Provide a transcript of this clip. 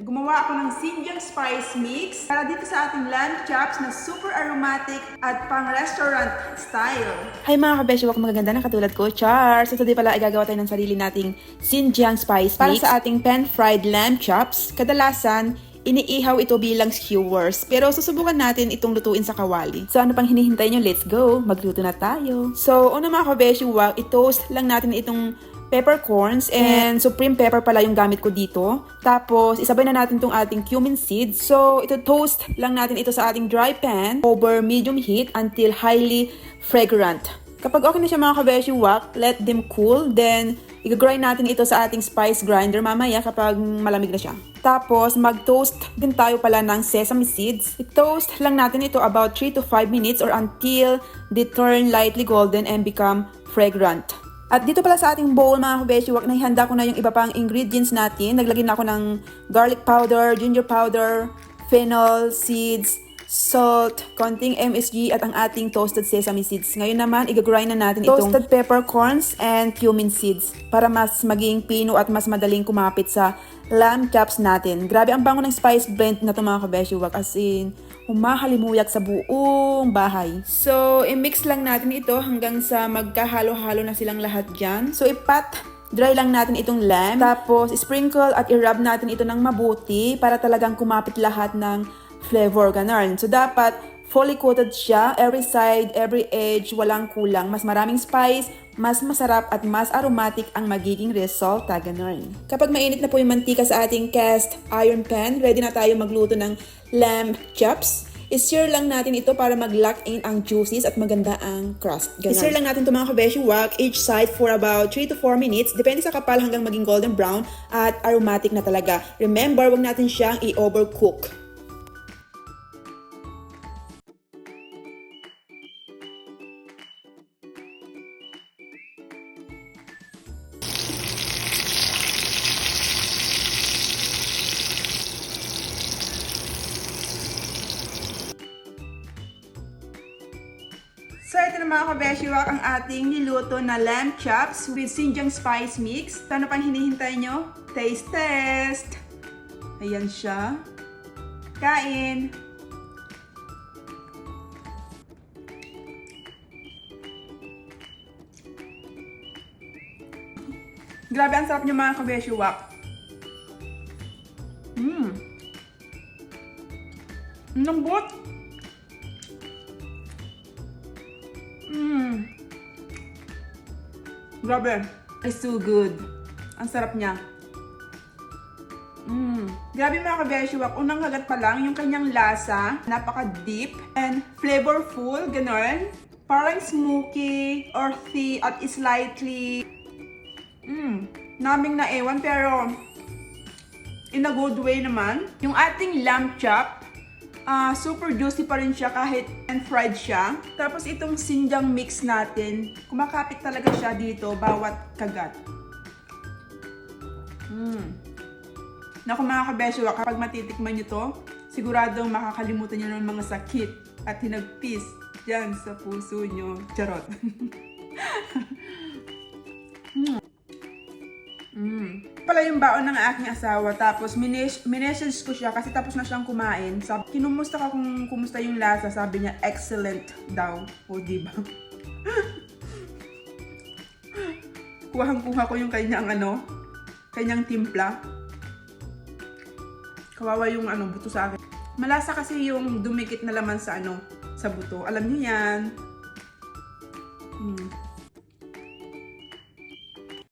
Gumawa ako ng Xinjiang Spice Mix para dito sa ating lamb chops na super aromatic at pang restaurant style. Hi mga kabesyo, ako magaganda na katulad ko, Char! So today pala ay gagawa tayo ng sarili nating Xinjiang Spice Mix para sa ating pan-fried lamb chops. Kadalasan, iniihaw ito bilang skewers. Pero susubukan natin itong lutuin sa kawali. So ano pang hinihintay nyo? Let's go! Magluto na tayo! So una mga kabesyo, i-toast lang natin itong peppercorns and supreme pepper pala yung gamit ko dito. Tapos, isabay na natin itong ating cumin seeds. So, ito toast lang natin ito sa ating dry pan over medium heat until highly fragrant. Kapag okay na siya mga kabeshiwak, let them cool. Then, i-grind natin ito sa ating spice grinder mamaya kapag malamig na siya. Tapos, mag-toast din tayo pala ng sesame seeds. I-toast lang natin ito about 3 to 5 minutes or until they turn lightly golden and become fragrant. At dito pala sa ating bowl mga kabeshiwak, naihanda ko na yung iba pang ingredients natin. Naglagay na ako ng garlic powder, ginger powder, fennel seeds, salt, konting MSG at ang ating toasted sesame seeds. Ngayon naman, i-grind na natin itong toasted peppercorns and cumin seeds para mas maging pino at mas madaling kumapit sa lamb chops natin. Grabe ang bango ng spice blend na ito mga kabeshiwak, as in humahalimuyak sa buong bahay. So, i-mix lang natin ito hanggang sa magkahalo-halo na silang lahat dyan. So, i-pat dry lang natin itong lamb. Tapos, sprinkle at i-rub natin ito ng mabuti para talagang kumapit lahat ng flavor, ganun. So, dapat fully coated siya, every side, every edge, walang kulang. Mas maraming spice, mas masarap at mas aromatic ang magiging resulta, ganun. Kapag mainit na po yung mantika sa ating cast iron pan, ready na tayo magluto ng lamb chops. I-sear lang natin ito para mag-lock in ang juices at maganda ang crust. I-sear lang natin ito mga kabeshiwak, each side for about 3 to 4 minutes. Depende sa kapal hanggang maging golden brown at aromatic na talaga. Remember, wag natin siyang i-overcook. So ito na mga kabeshiwak ang ating niluto na lamb chops with Xinjiang Spice Mix. Ano pang hinihintay nyo? Taste test! Ayan siya. Kain! Grabe ang sarap nyo mga kabeshiwak. Lambot! Grabe. It's so good. Ang sarap niya. Grabe mga kabeshiwak. Unang kagat pa lang, yung kanyang lasa, napaka-deep and flavorful, ganun. Parang smoky, earthy, at slightly naming na ewan, pero in a good way naman. Yung ating lamb chop, super juicy pa rin siya kahit fried siya. Tapos itong Xinjiang mix natin, kumakapit talaga siya dito bawat kagat. Naku mga kabeshiwak, kapag matitikman nyo to, siguradong makakalimutan nyo ng mga sakit at hinagpis dyan sa puso nyo. Charot. Pala yung baon ng aking asawa, tapos minessage ko siya kasi tapos na siyang kumain. Kinumusta ka kung kumusta yung lasa, sabi niya excellent daw. O diba? Kuhang-kuha ko yung kanyang timpla. Kawawa yung buto sa akin. Malasa kasi yung dumikit na laman sa sa buto. Alam niyo yan.